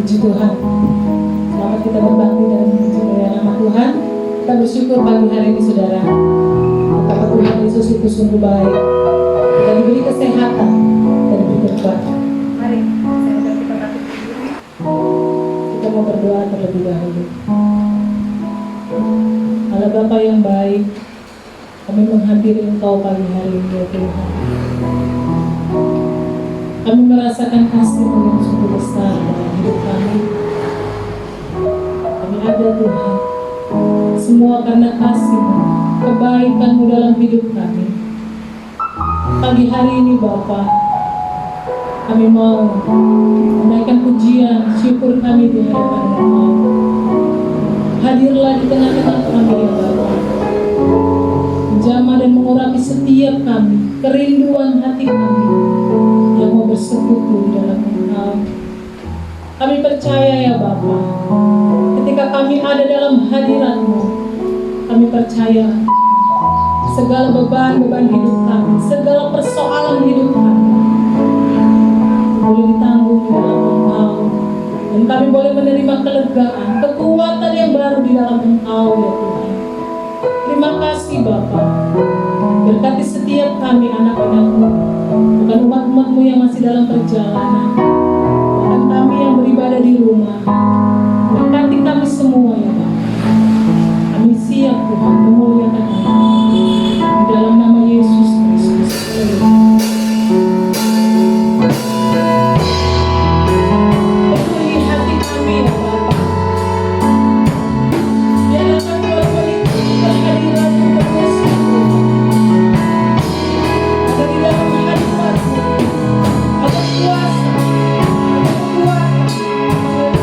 Puji Tuhan. Selamat kita berbakti dan puji nama Tuhan. Kita bersyukur pagi hari ini saudara. Betapa Tuhan Yesus itu sungguh baik. Kita diberi kesehatan dan diberi kekuatan. Mari kita bangkit berdiri. Kita mau berdoa terlebih dahulu. Allah Bapa yang baik, kami menghampiri Engkau pagi hari ini ya Tuhan. Kami merasakan kasih-Mu yang sungguh besar dalam hidup kami. Kami ada Tuhan, semua karena kasih-Mu, kebaikan-Mu dalam hidup kami. Pagi hari ini Bapa, kami mau menaikkan pujian, syukur kami di hadapan Engkau. Hadirlah di tengah-tengah kami ya Bapa. Menjamah dan mengurapi setiap kami, kerinduan hati kami yang mau bersekutu di dalam Engkau. Kami percaya ya Bapa, ketika kami ada dalam hadirat-Mu, kami percaya segala beban-beban hidup kami, segala persoalan hidup kami boleh ditanggung di dalam Engkau, dan kami boleh menerima kelegaan, kekuatan yang baru di dalam Engkau ya Tuhan. Terima kasih Bapa. Berkati setiap kami anak-anak-Mu, bukan umat-umat-Mu yang masih dalam perjalanan, bahkan kami yang beribadah di rumah. Berkati kami semua ya Bapa. Kami siap Tuhan memuliakan Engkau di dalam nama Yesus Kristus. Penuhi hati kami ya Bapa. Biarlah kami boleh menikmati kehadiran-Mu terus ya Tuhan. Ada di dalam hadirat-Mu, ada kuasa, ada kekuatan. Haleluya.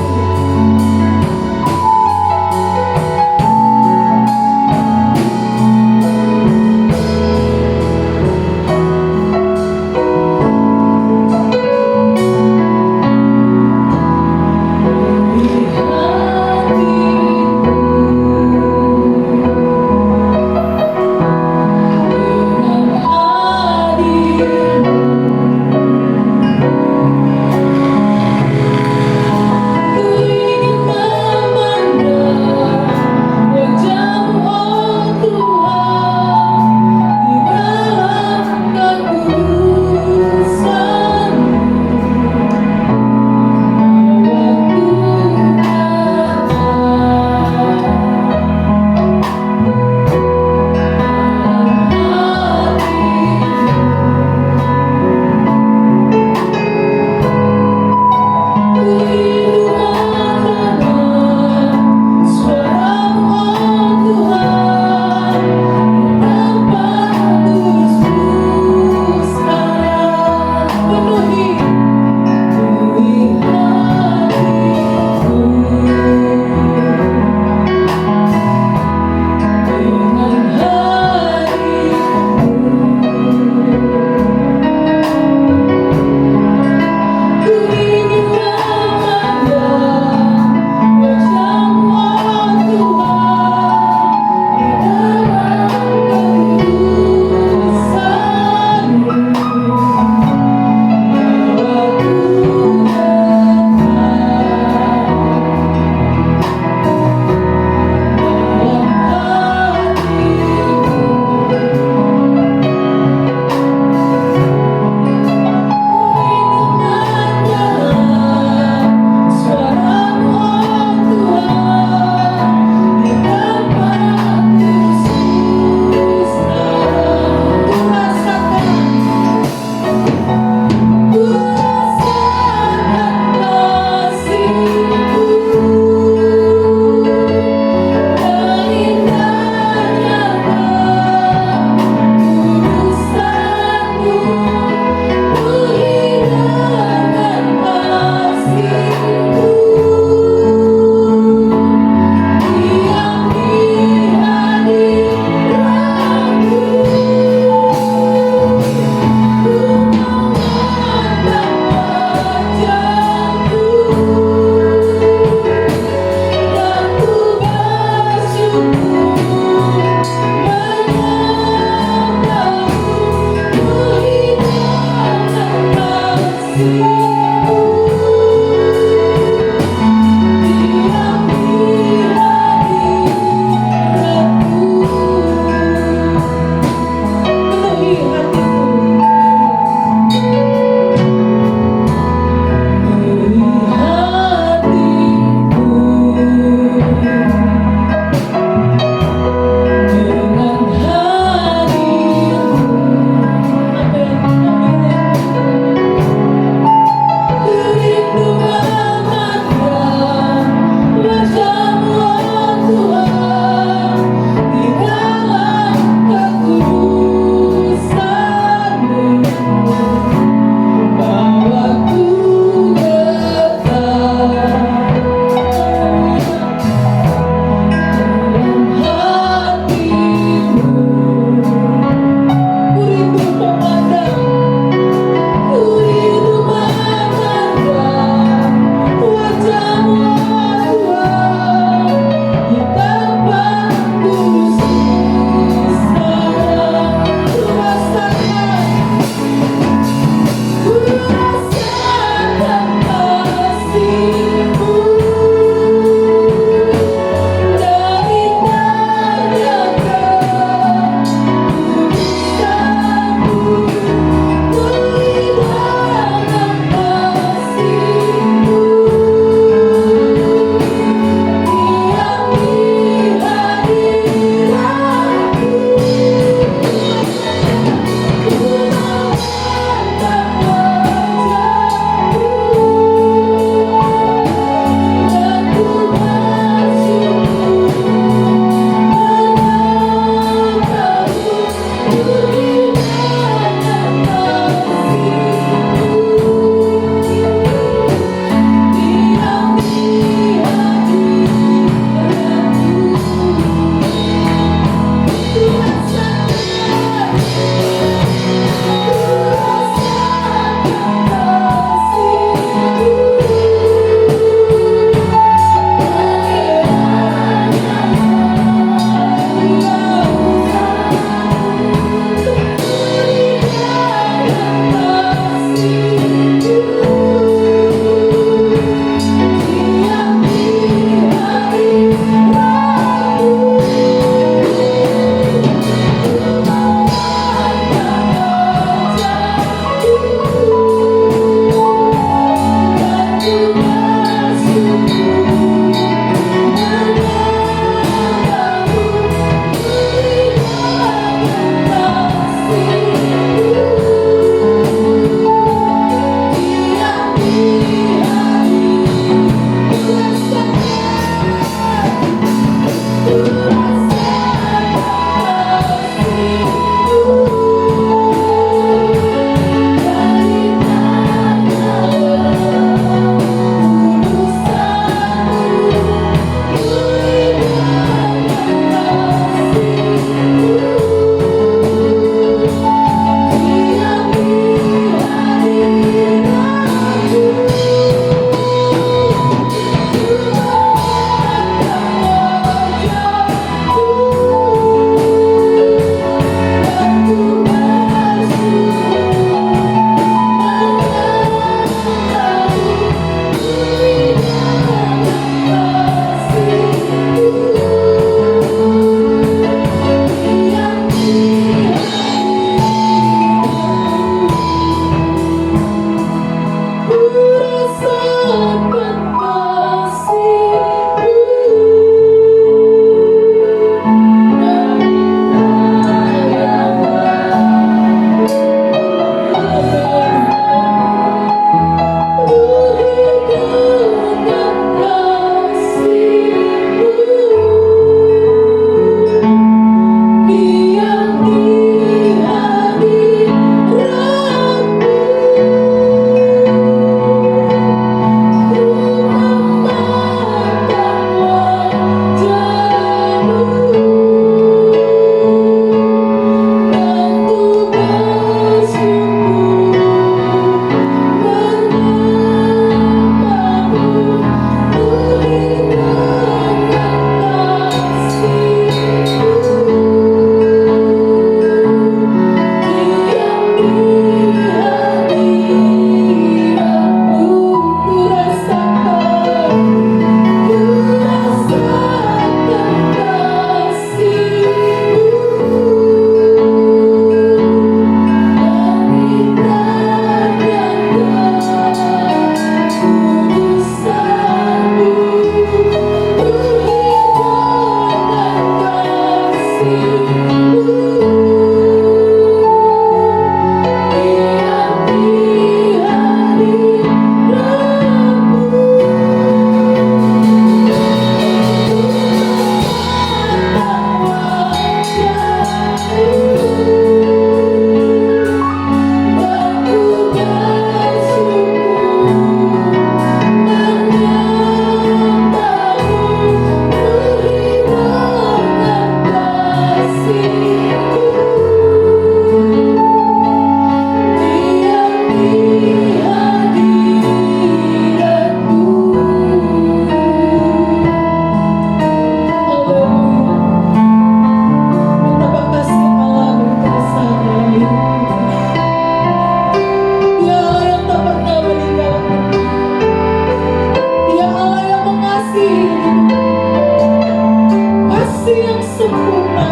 kasih yang sempurna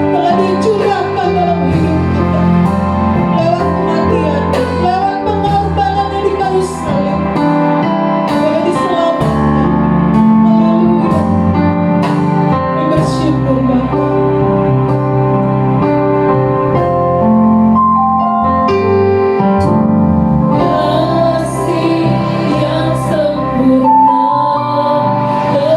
telah dicurahkan dalam hidup kita lewat kematian, lewat pengorbanannya di kayu salib, boleh diselamatkan. Haleluya. Kami bersyukur Bapa. Kasih yang sempurna telah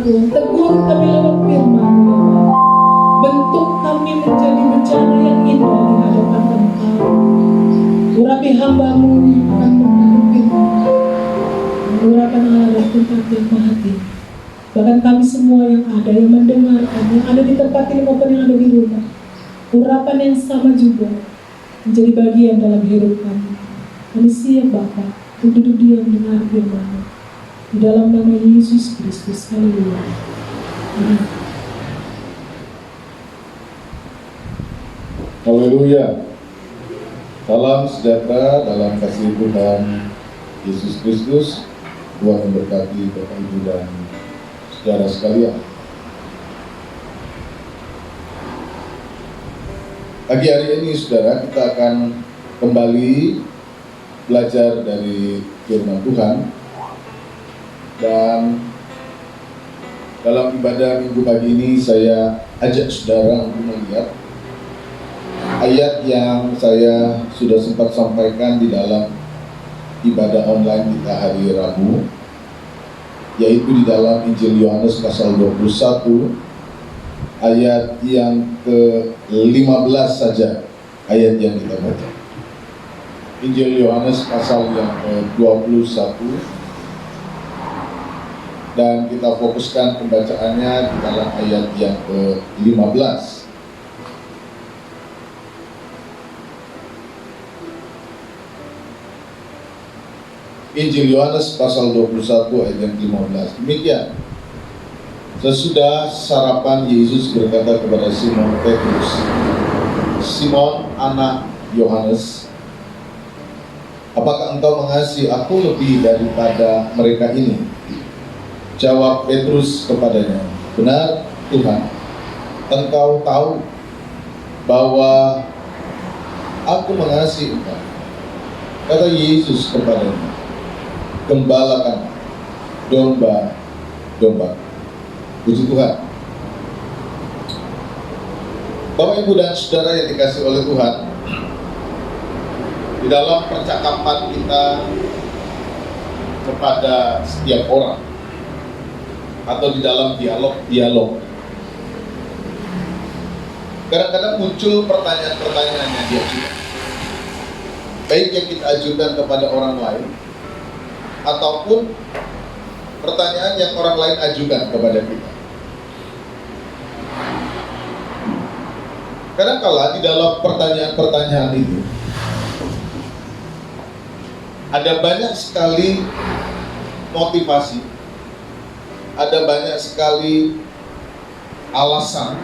Tuhan, tegur kami lewat firman, ya Bapa. Bentuk kami menjadi bencana yang indah di hadapan Engkau. Urapi hamba-Mu akan membantu firman, urapan arah tempat yang maha tinggi. Bahkan kami semua yang ada, yang mendengarkan, yang ada di tempat ini maupun yang ada di rumah, urapan yang sama juga menjadi bagian dalam hidup kami. Kami siap Bapa untuk duduk diam mendengar firman-Mu. Di dalam nama Yesus Kristus. Haleluya. Amin. Haleluya. Salam sejahtera dalam kasih Tuhan Yesus Kristus. Tuhan memberkati Bapak Ibu dan saudara sekalian. Pagi hari ini saudara, kita akan kembali belajar dari firman Tuhan. Dan dalam ibadah minggu pagi ini saya ajak saudara untuk melihat ayat yang saya sudah sempat sampaikan di dalam ibadah online kita hari Rabu, yaitu di dalam Injil Yohanes pasal 21 ayat yang ke-15 saja ayat yang kita baca. Injil Yohanes pasal yang ke-21, dan kita fokuskan pembacaannya di dalam ayat yang ke-15. Injil Yohanes pasal 21 ayat yang ke-15. Demikian. Sesudah sarapan, Yesus berkata kepada Simon Petrus, "Simon, anak Yohanes, apakah engkau mengasihi aku lebih daripada mereka ini?" Jawab Petrus kepadanya, "Benar, Tuhan, engkau tahu bahwa aku mengasihi engkau." Kata Yesus kepadanya, "Gembalakan domba-domba." Puji Tuhan. Bapak, Ibu, dan saudara yang dikasihi oleh Tuhan, di dalam percakapan kita kepada setiap orang, atau di dalam dialog, kadang-kadang muncul pertanyaan-pertanyaan yang diajukan, baik yang kita ajukan kepada orang lain ataupun pertanyaan yang orang lain ajukan kepada kita. Kadang-kala di dalam pertanyaan-pertanyaan itu ada banyak sekali motivasi, ada banyak sekali alasan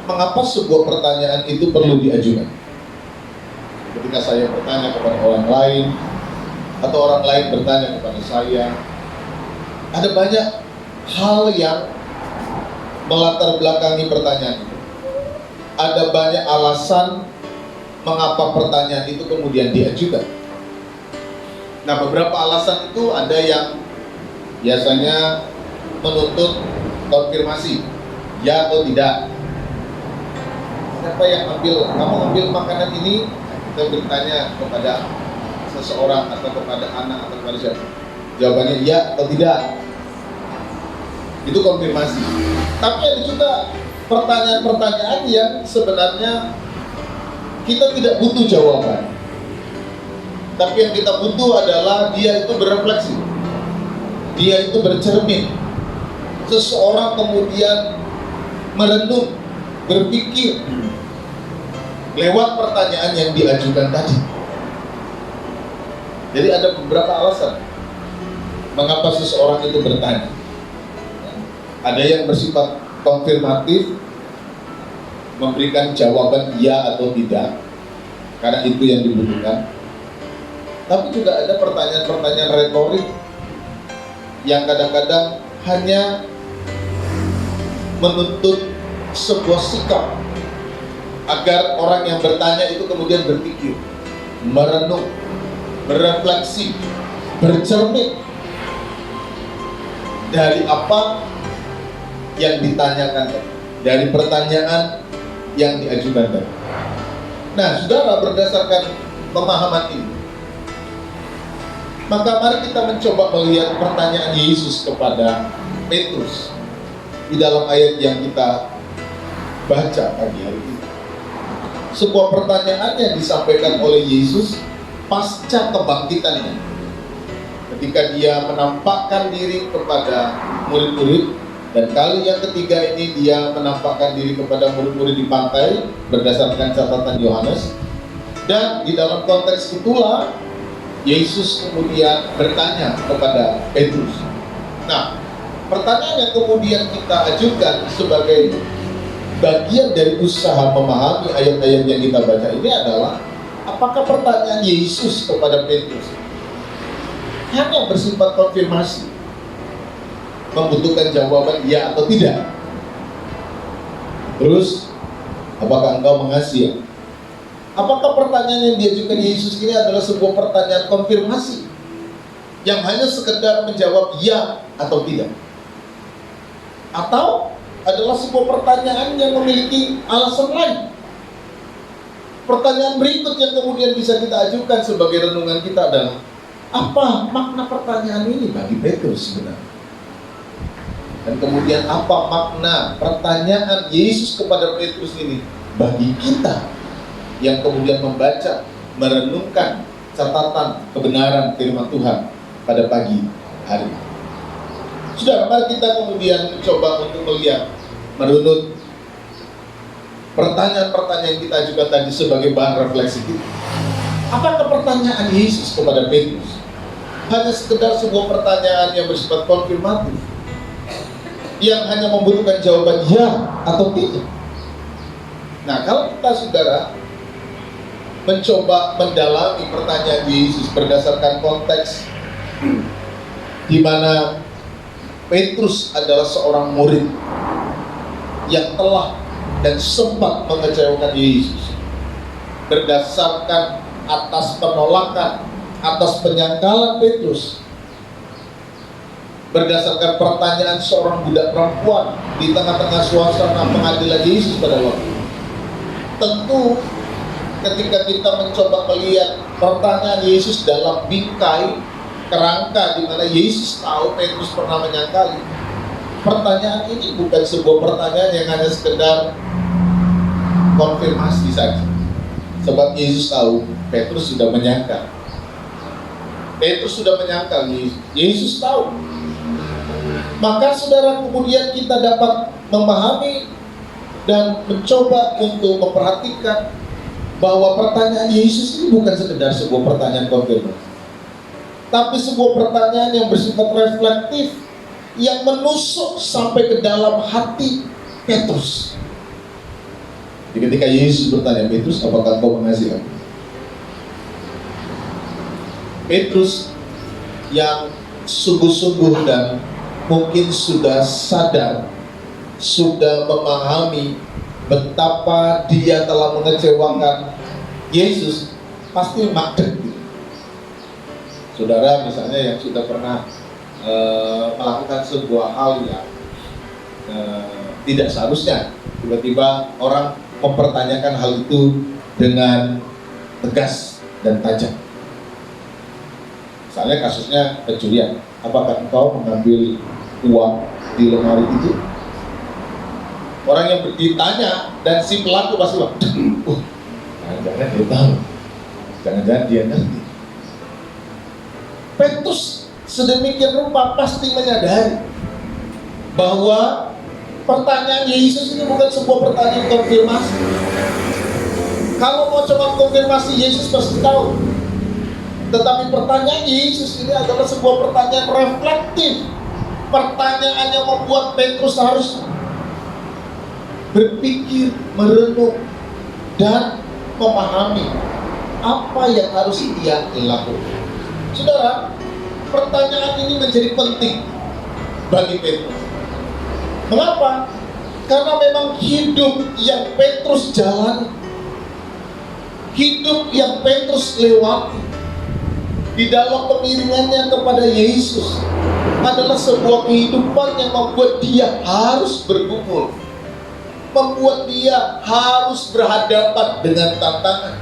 mengapa sebuah pertanyaan itu perlu diajukan. Ketika saya bertanya kepada orang lain atau orang lain bertanya kepada saya, ada banyak hal yang melatar belakangi pertanyaan itu. Ada banyak alasan mengapa pertanyaan itu kemudian diajukan. Nah, beberapa alasan itu ada yang biasanya menuntut konfirmasi, ya atau tidak. Siapa yang kamu ambil makanan ini? Kita bertanya kepada seseorang atau kepada anak atau kepada siapa. Jawabannya ya atau tidak. Itu konfirmasi. Tapi ada juga pertanyaan-pertanyaan yang sebenarnya kita tidak butuh jawaban. Tapi yang kita butuh adalah dia itu berefleksi, dia itu bercermin. Seseorang kemudian merenung, berpikir lewat pertanyaan yang diajukan tadi. Jadi ada beberapa alasan mengapa seseorang itu bertanya. Ada yang bersifat konfirmatif, memberikan jawaban ya atau tidak, karena itu yang dibutuhkan. Tapi juga ada pertanyaan-pertanyaan retorik yang kadang-kadang hanya menuntut sebuah sikap agar orang yang bertanya itu kemudian berpikir, merenung, berefleksi, bercermin dari apa yang ditanyakan tadi, dari pertanyaan yang diajukan tadi. Nah, saudara, berdasarkan pemahaman ini, maka mari kita mencoba melihat pertanyaan Yesus kepada Petrus di dalam ayat yang kita baca pagi hari ini. Sebuah pertanyaan yang disampaikan oleh Yesus pasca kebangkitannya, ketika dia menampakkan diri kepada murid-murid, dan kali yang ketiga ini dia menampakkan diri kepada murid-murid di pantai berdasarkan catatan Yohanes. Dan di dalam konteks itulah Yesus kemudian bertanya kepada Petrus. Nah, pertanyaan yang kemudian kita ajukan sebagai bagian dari usaha memahami ayat-ayat yang kita baca ini adalah, apakah pertanyaan Yesus kepada Petrus hanya bersifat konfirmasi, membutuhkan jawaban ya atau tidak? Terus, apakah engkau mengasihi? Apakah pertanyaan yang diajukan Yesus ini adalah sebuah pertanyaan konfirmasi yang hanya sekedar menjawab ya atau tidak? Atau adalah sebuah pertanyaan yang memiliki alasan lain? Pertanyaan berikut yang kemudian bisa kita ajukan sebagai renungan kita adalah, apa makna pertanyaan ini bagi Petrus sebenarnya? Dan kemudian apa makna pertanyaan Yesus kepada Petrus ini bagi kita yang kemudian membaca, merenungkan catatan kebenaran firman Tuhan pada pagi hari. Saudara, mari kita kemudian mencoba untuk melihat, merunut pertanyaan-pertanyaan yang kita ajukan tadi sebagai bahan refleksi kita. Apakah pertanyaan Yesus kepada Petrus hanya sekedar sebuah pertanyaan yang bersifat konfirmatif, yang hanya membutuhkan jawaban ya atau tidak? Nah, kalau kita, saudara, mencoba mendalami pertanyaan Yesus berdasarkan konteks di mana Petrus adalah seorang murid yang telah dan sempat mengecewakan Yesus, berdasarkan atas penolakan, atas penyangkalan Petrus, berdasarkan pertanyaan seorang budak perempuan di tengah-tengah suasana pengadilan Yesus pada waktu itu. Tentu ketika kita mencoba melihat pertanyaan Yesus dalam bingkai kerangka di mana Yesus tahu Petrus pernah menyangkali, pertanyaan ini bukan sebuah pertanyaan yang hanya sekedar konfirmasi saja. Sebab Yesus tahu Petrus sudah menyangkal. Petrus sudah menyangkal Yesus tahu. Maka saudara, kemudian kita dapat memahami dan mencoba untuk memperhatikan bahwa pertanyaan Yesus ini bukan sekedar sebuah pertanyaan konfirmasi, tapi sebuah pertanyaan yang bersifat reflektif, yang menusuk sampai ke dalam hati Petrus. Jadi ketika Yesus bertanya, Petrus, apakah engkau mengasihi aku? Petrus yang sungguh-sungguh dan mungkin sudah sadar, sudah memahami betapa dia telah mengecewakan Yesus, pasti makdek. Saudara, misalnya yang sudah pernah melakukan sebuah hal yang tidak seharusnya, tiba-tiba orang mempertanyakan hal itu dengan tegas dan tajam. Misalnya kasusnya pencurian, apakah engkau mengambil uang di lemari itu? Orang yang ditanya dan si pelaku pasti bilang, jangan-jangan dia tahu, jangan-jangan dia ngerti. Petrus sedemikian rupa pasti menyadari bahwa pertanyaan Yesus ini bukan sebuah pertanyaan konfirmasi. Kalau mau coba konfirmasi, Yesus pasti tahu. Tetapi pertanyaan Yesus ini adalah sebuah pertanyaan reflektif, pertanyaan yang membuat Petrus harus berpikir, merenung, dan memahami apa yang harus ia lakukan. Saudara, pertanyaan ini menjadi penting bagi Petrus. Mengapa? Karena memang hidup yang Petrus jalani, hidup yang Petrus lewati di dalam pengiringannya kepada Yesus adalah sebuah kehidupan yang membuat dia harus bergumul, membuat dia harus berhadapan dengan tantangan.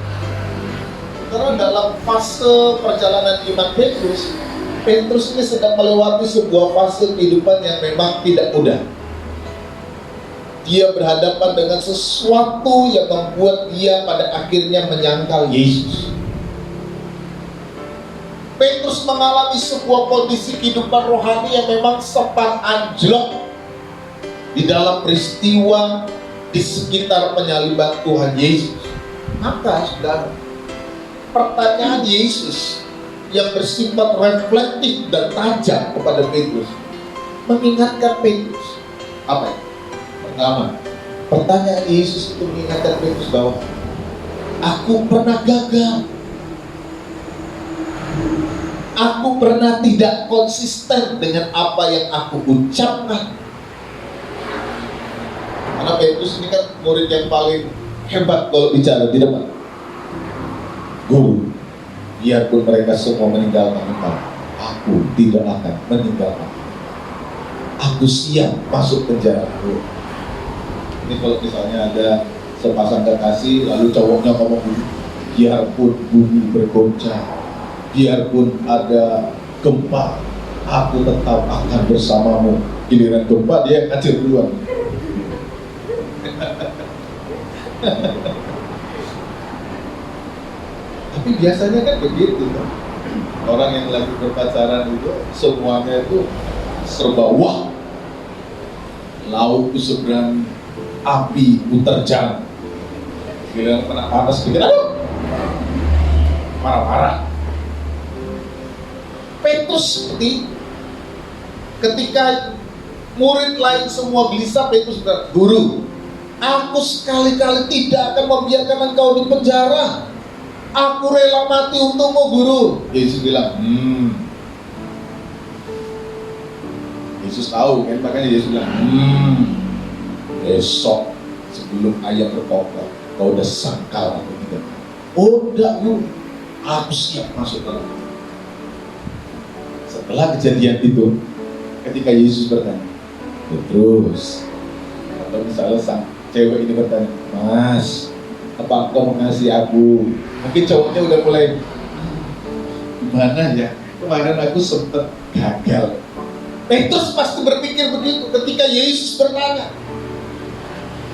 Karena dalam fase perjalanan iman Petrus ini sedang melewati sebuah fase kehidupan yang memang tidak mudah. Dia berhadapan dengan sesuatu yang membuat dia pada akhirnya menyangkal Yesus. Petrus mengalami sebuah kondisi kehidupan rohani yang memang sempat anjlok di dalam peristiwa di sekitar penyaliban Tuhan Yesus. Maka saudara, pertanyaan Yesus yang bersifat reflektif dan tajam kepada Petrus, mengingatkan Petrus. Apa ya? Pertama, pertanyaan Yesus itu mengingatkan Petrus bahwa aku pernah gagal. Aku pernah tidak konsisten dengan apa yang aku ucapkan. Karena Petrus ini kan murid yang paling hebat kalau bicara di depan. Guru, biarpun mereka semua meninggalkan engkau, aku tidak akan meninggalkan. Aku siap masuk penjara. Ini kalau misalnya ada sepasang kekasih lalu cowoknya ngomong dulu, biarpun bumi bergoncang, biarpun ada gempa, aku tetap akan bersamamu. Giliran gempa dia kacir duluan. Tapi biasanya kan begitu kan? Orang yang lagi berpacaran itu semuanya itu serba wah. Laut ku seberang, api ku terjang. Giliran kena panas pikir, aduh, marah-marah. Petrus seperti ketika murid lain semua gelisah, Petrus bilang, guru, aku sekali-kali tidak akan membiarkan engkau di penjara. Aku rela mati untukmu, guru. Yesus bilang, Yesus tahu kan, makanya Yesus bilang, besok sebelum ayam berkokok, kau udah sangkal atau tidak? Oh enggak, guru, aku siap masuk dalam. Setelah kejadian itu, ketika Yesus bertanya, Petrus, atau misalnya sang cewek ini bertanya, Mas, apa engkau mengasihi aku? Mungkin cowoknya udah mulai, gimana ya, kemarin aku sempat gagal. Petrus pasti berpikir begitu ketika Yesus bertanya.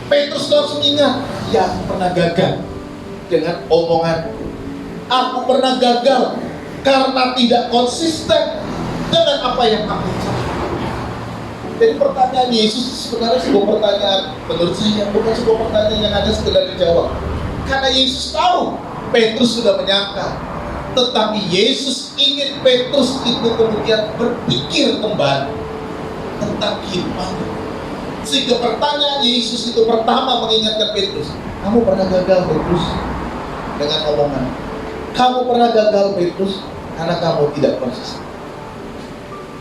Petrus langsung ingat, ya aku pernah gagal dengan omonganku. Aku pernah gagal karena tidak konsisten dengan apa yang aku ucapkan. Jadi pertanyaan Yesus sebenarnya sebuah pertanyaan, menurut saya bukan sebuah pertanyaan yang ada sekedar dijawab. Karena Yesus tahu Petrus sudah menyangkal, tetapi Yesus ingin Petrus itu kemudian berpikir kembali tentang kehidupannya. Sehingga pertanyaan Yesus itu pertama mengingatkan Petrus, kamu pernah gagal Petrus dengan omongan? Kamu pernah gagal Petrus karena kamu tidak konsisten.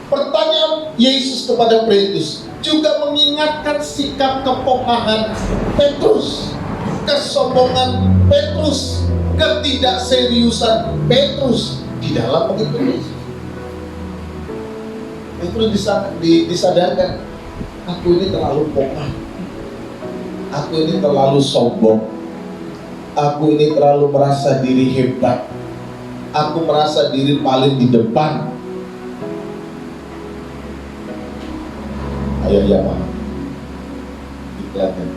Pertanyaan Yesus kepada Petrus juga mengingatkan sikap keponahan Petrus, kesombongan Petrus, ketidakseriusan Petrus di dalam mengikuti Yesus. Petrus disadarkan, aku ini terlalu pongah, aku ini terlalu sombong, aku ini terlalu merasa diri hebat, aku merasa diri paling di depan. Ayah Yama di belakang,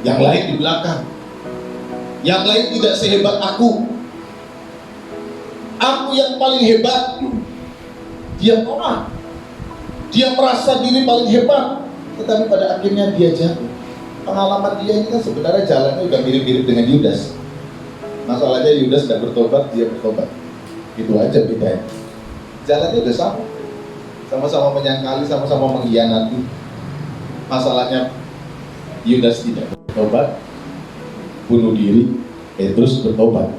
yang lain di belakang, yang lain tidak sehebat aku. Aku yang paling hebat. Dia pernah, dia merasa diri paling hebat, tetapi pada akhirnya dia jatuh. Pengalaman dia ini kan sebenarnya jalannya udah mirip-mirip dengan Yudas. Masalahnya Yudas tidak bertobat, dia bertobat. Itu aja bedanya. Jalannya udah sama. Sama-sama menyangkali, sama-sama mengkhianati. Masalahnya Yudas tidak bertobat, bunuh diri, Petrus bertobat,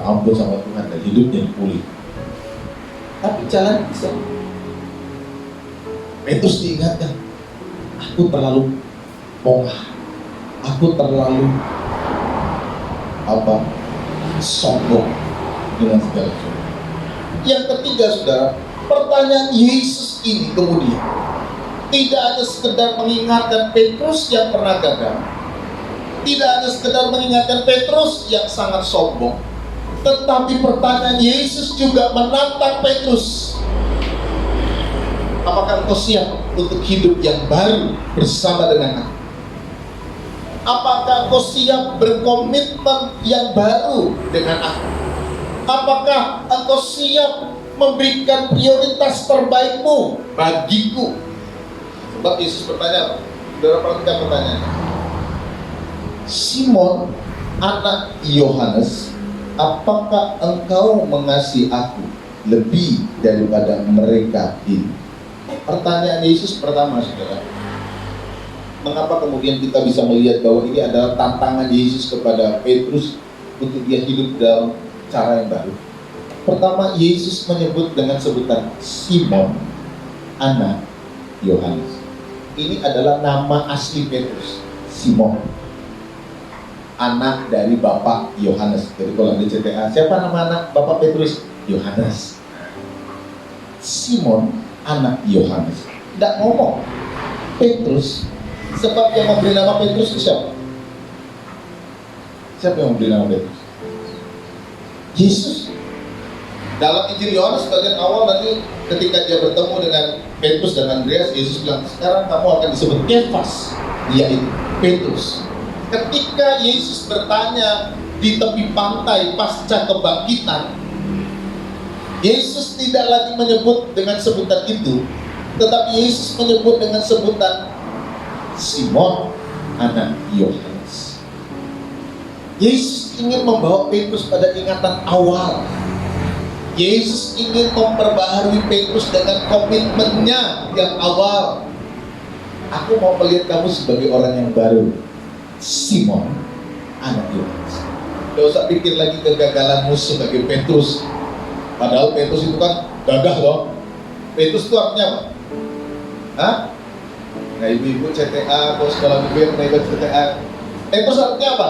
ampun sama Tuhan dan hidupnya dipulih. Tapi jalan bisa. Petrus diingatkan, aku terlalu pongah, aku terlalu sombong dengan segala sesuatu. Yang ketiga, saudara, pertanyaan Yesus ini kemudian tidak hanya sekedar mengingatkan Petrus yang pernah gagal, tidak hanya sekedar mengingatkan Petrus yang sangat sombong, tetapi pertanyaan Yesus juga menantang Petrus. Apakah engkau siap untuk hidup yang baru bersama dengan aku? Apakah engkau siap berkomitmen yang baru dengan aku? Apakah engkau siap memberikan prioritas terbaikmu bagiku? Sebab Yesus bertanya, saudara perhatikan pertanyaannya. Simon, anak Yohanes, apakah engkau mengasihi aku lebih daripada mereka ini? Pertanyaan Yesus pertama, saudara. Mengapa kemudian kita bisa melihat bahwa ini adalah tantangan Yesus kepada Petrus untuk dia hidup dalam cara yang baru? Pertama, Yesus menyebut dengan sebutan Simon, anak Yohanes. Ini adalah nama asli Petrus, Simon, anak dari Bapak Yohanes. Jadi kalau di CTA, siapa nama anak Bapak Petrus? Yohanes. Simon, anak Yohanes. Tidak ngomong Petrus, sebab yang memberi nama Petrus itu siapa? Siapa yang memberi nama Petrus? Yesus. Dalam Injil Yohanes bagian awal nanti ketika dia bertemu dengan Petrus dan Andreas, Yesus bilang, sekarang kamu akan disebut Kefas, yaitu Petrus. Ketika Yesus bertanya di tepi pantai pasca kebangkitan, Yesus tidak lagi menyebut dengan sebutan itu, tetapi Yesus menyebut dengan sebutan Simon, anak Yohanes. Yesus ingin membawa Petrus pada ingatan awal. Yesus ingin memperbaharui Petrus dengan komitmennya yang awal. Aku mau melihat kamu sebagai orang yang baru, Simon, anak Yohanes. Tidak usah pikir lagi kegagalanmu sebagai Petrus. Padahal Petrus itu kan gagah loh. Petrus itu artinya apa? Hah? Nah, ibu-ibu CTA, atau sekolah minggu yang ikut CTA, Petrus artinya apa?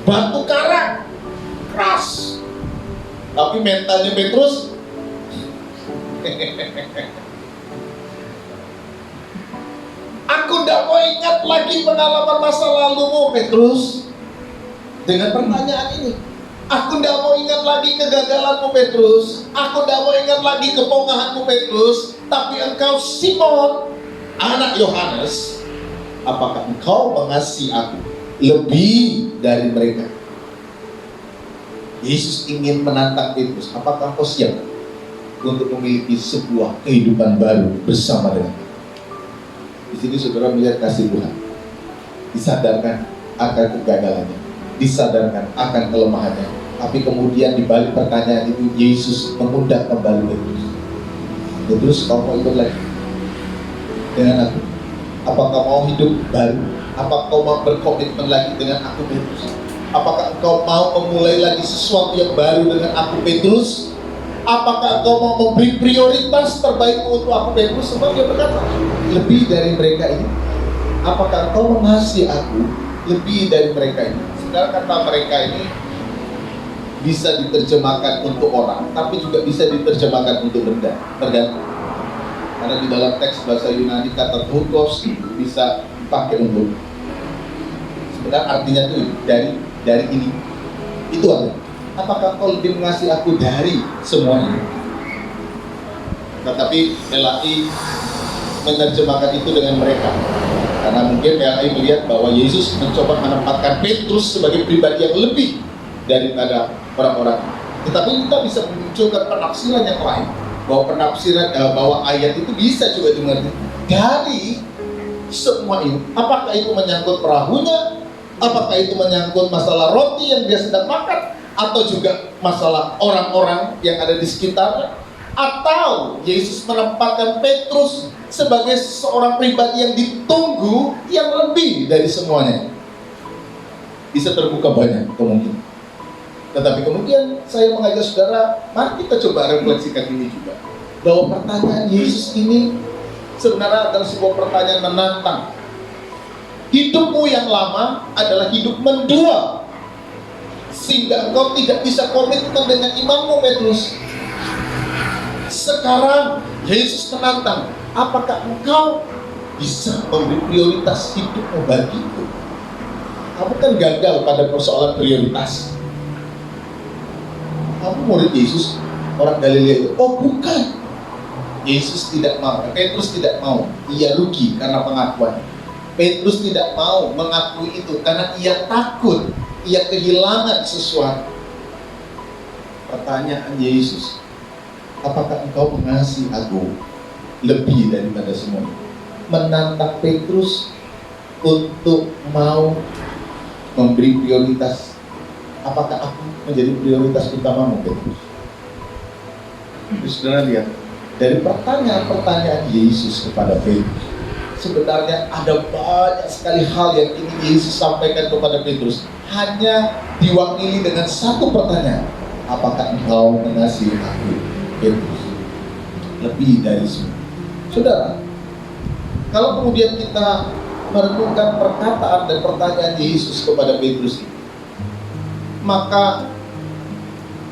Batu karang, keras. Tapi mentalnya Petrus aku tidak mau ingat lagi pengalaman masa lalumu, Petrus. Dengan pertanyaan ini, aku tidak mau ingat lagi kegagalanmu, Petrus. Aku tidak mau ingat lagi kepongahanmu, Petrus. Tapi engkau Simon, anak Yohanes, apakah engkau mengasihi aku lebih dari mereka? Yesus ingin menantang Petrus, apakah engkau siap untuk memiliki sebuah kehidupan baru bersama dengan aku? Di sini saudara melihat kasih Tuhan, disadarkan akan kegagalannya, disadarkan akan kelemahannya, tapi kemudian di balik pertanyaan itu Yesus mengundang kembali Petrus. Petrus, kau mau ikut lagi dengan aku? Apakah mau hidup baru? Apakah kau mau berkomitmen lagi dengan aku, Petrus? Apakah engkau mau memulai lagi sesuatu yang baru dengan aku, Petrus? Apakah engkau mau memberi prioritas terbaik untuk aku, Petrus? Sebab dia berkata, lebih dari mereka ini. Apakah engkau mengasihi aku lebih dari mereka ini? Sekarang kata mereka ini bisa diterjemahkan untuk orang, tapi juga bisa diterjemahkan untuk benda, tergantung. Karena di dalam teks bahasa Yunani kata thukos bisa dipakai untuk, sebenarnya artinya itu dari ini. Itu artinya, apakah kau lebih mengasihi aku dari semuanya? Tetapi LAI menerjemahkan itu dengan mereka, karena mungkin LAI melihat bahwa Yesus mencoba menempatkan Petrus sebagai pribadi yang lebih daripada orang-orang. Tetapi kita bisa memunculkan penafsiran yang lain, bahwa penafsiran bahwa ayat itu bisa juga dimengerti dari semua ini. Apakah itu menyangkut perahunya? Apakah itu menyangkut masalah roti yang dia sedang makan? Atau juga masalah orang-orang yang ada di sekitarnya? Atau Yesus menempatkan Petrus sebagai seorang pribadi yang ditunggu yang lebih dari semuanya? Bisa terbuka banyak kemungkinan. Tetapi kemudian saya mengajak saudara, mari kita coba refleksikan ini juga, bahwa pertanyaan Yesus ini sebenarnya adalah sebuah pertanyaan menantang. Hidupmu yang lama adalah hidup mendua, sehingga engkau tidak bisa komitmen dengan imanmu, Petrus. Sekarang Yesus menantang, apakah engkau bisa memberi prioritas hidupmu bagiku? Kamu kan gagal pada persoalan prioritas. Kamu murid Yesus, orang Galilea itu? Oh bukan. Yesus tidak mau, Petrus tidak mau. Ia rugi karena pengakuan. Petrus tidak mau mengakui itu karena ia takut, ia kehilangan sesuatu. Pertanyaan Yesus, apakah engkau mengasihi aku lebih daripada semuanya? Menantang Petrus untuk mau memberi prioritas apakah aku menjadi prioritas utamamu, Petrus? Saudara lihat, dari pertanyaan-pertanyaan Yesus kepada Petrus, sebenarnya ada banyak sekali hal yang ingin Yesus sampaikan kepada Petrus, hanya diwakili dengan satu pertanyaan, apakah engkau mengasihi aku, Petrus? Lebih dari semua. Saudara, kalau kemudian kita merenungkan perkataan dan pertanyaan Yesus kepada Petrus ini, maka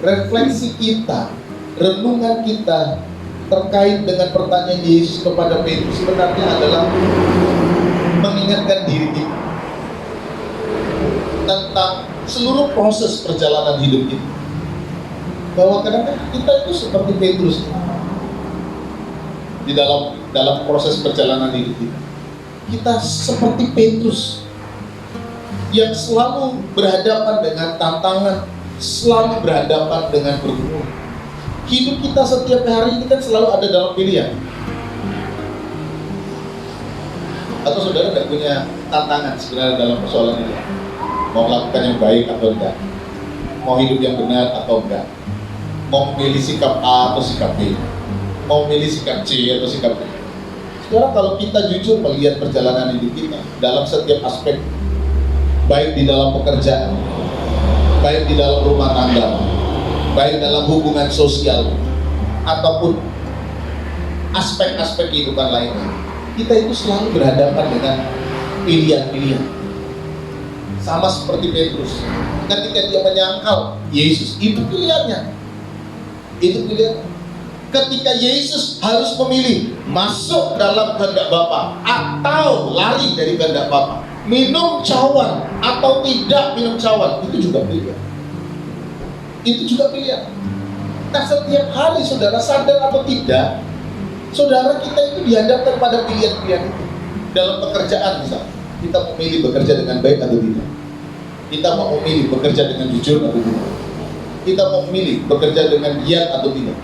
refleksi kita, renungan kita terkait dengan pertanyaan Yesus kepada Petrus sebenarnya adalah mengingatkan diri kita tentang seluruh proses perjalanan hidup kita, bahwa kadang-kadang kita itu seperti Petrus di dalam proses perjalanan hidup kita. Kita seperti Petrus yang selalu berhadapan dengan tantangan, selalu berhadapan dengan pergumulan. Hidup kita setiap hari ini kan selalu ada dalam pilihan. Atau saudara tidak punya tantangan sebenarnya dalam persoalan ini? Mau melakukan yang baik atau enggak? Mau hidup yang benar atau enggak? Mau memilih sikap A atau sikap B? Mau memilih sikap C atau sikap D? Sekarang kalau kita jujur melihat perjalanan hidup kita dalam setiap aspek, baik di dalam pekerjaan, baik di dalam rumah tangga, baik dalam hubungan sosial, ataupun aspek-aspek kehidupan lainnya, kita itu selalu berhadapan dengan pilihan-pilihan. Sama seperti Petrus, ketika dia menyangkal Yesus, itu pilihannya. Itu pilihan. Ketika Yesus harus memilih masuk dalam kehendak Bapa atau lari dari kehendak Bapa, minum cawan atau tidak minum cawan, itu juga pilihan. Itu juga pilihan. Nah, setiap hari saudara, sadar atau tidak, saudara kita itu dihadapkan pada pilihan-pilihan itu. Dalam pekerjaan misalnya, kita memilih bekerja dengan baik atau tidak. Kita mau memilih bekerja dengan jujur atau tidak. Kita mau memilih bekerja dengan giat atau tidak.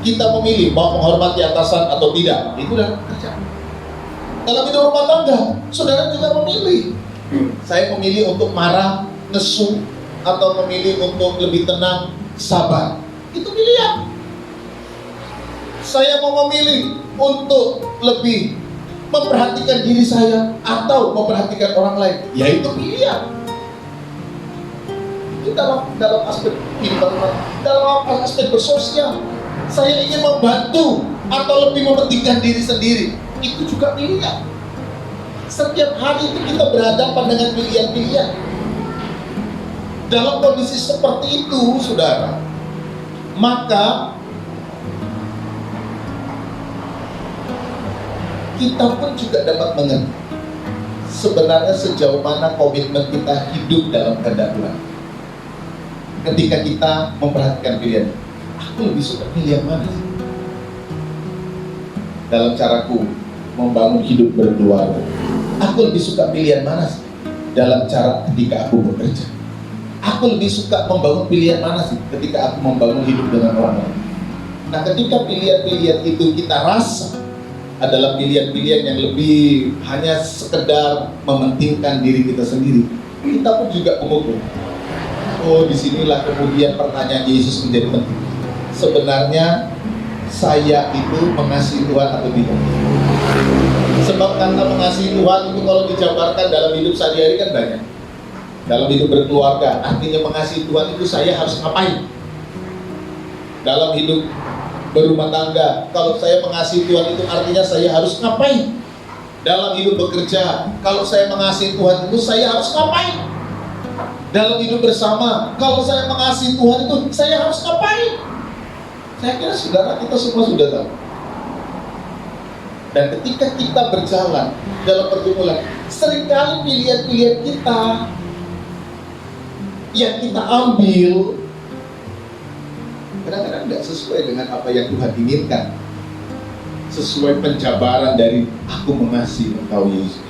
Kita memilih mau menghormati atasan atau tidak. Itu dalam pekerjaan. Dalam hidup rumah tangga, saudara juga memilih. Saya memilih untuk marah, nesu, atau memilih untuk lebih tenang, sabar. Itu pilihan. Saya mau memilih untuk lebih memperhatikan diri saya atau memperhatikan orang lain. Ya itu pilihan. Itu dalam aspek kehidupan, dalam aspek bersosial. Saya ingin membantu atau lebih mementingkan diri sendiri. Itu juga pilihan. Setiap hari itu kita berhadapan dengan pilihan-pilihan. Dalam kondisi seperti itu, saudara, maka kita pun juga dapat mengerti sebenarnya sejauh mana komitmen kita hidup dalam kehendak Tuhan. Ketika kita memperhatikan pilihan, aku lebih suka pilih yang mana sih? Dalam caraku membangun hidup berkeluarga, aku lebih suka pilihan mana sih? Dalam cara ketika aku bekerja, aku lebih suka membangun pilihan mana sih? Ketika aku membangun hidup dengan orang lain. Nah, ketika pilihan-pilihan itu kita rasa adalah pilihan-pilihan yang lebih hanya sekedar mementingkan diri kita sendiri, kita pun juga mengukur. Oh, disinilah kemudian pertanyaan Yesus menjadi penting. Sebenarnya saya itu mengasihi Tuhan atau tidak? Sebab kata mengasihi Tuhan itu kalau dijabarkan dalam hidup sehari-hari kan banyak. Dalam hidup berkeluarga, artinya mengasihi Tuhan itu saya harus ngapain? Dalam hidup berumah tangga, kalau saya mengasihi Tuhan itu artinya saya harus ngapain? Dalam hidup bekerja, kalau saya mengasihi Tuhan itu saya harus ngapain? Dalam hidup bersama, kalau saya mengasihi Tuhan itu saya harus ngapain? Saya kira saudara kita semua sudah tahu. Dan ketika kita berjalan dalam pergumulan, seringkali pilihan-pilihan kita yang kita ambil kadang-kadang tidak sesuai dengan apa yang Tuhan inginkan, sesuai penjabaran dari aku mengasihi Engkau Yesus.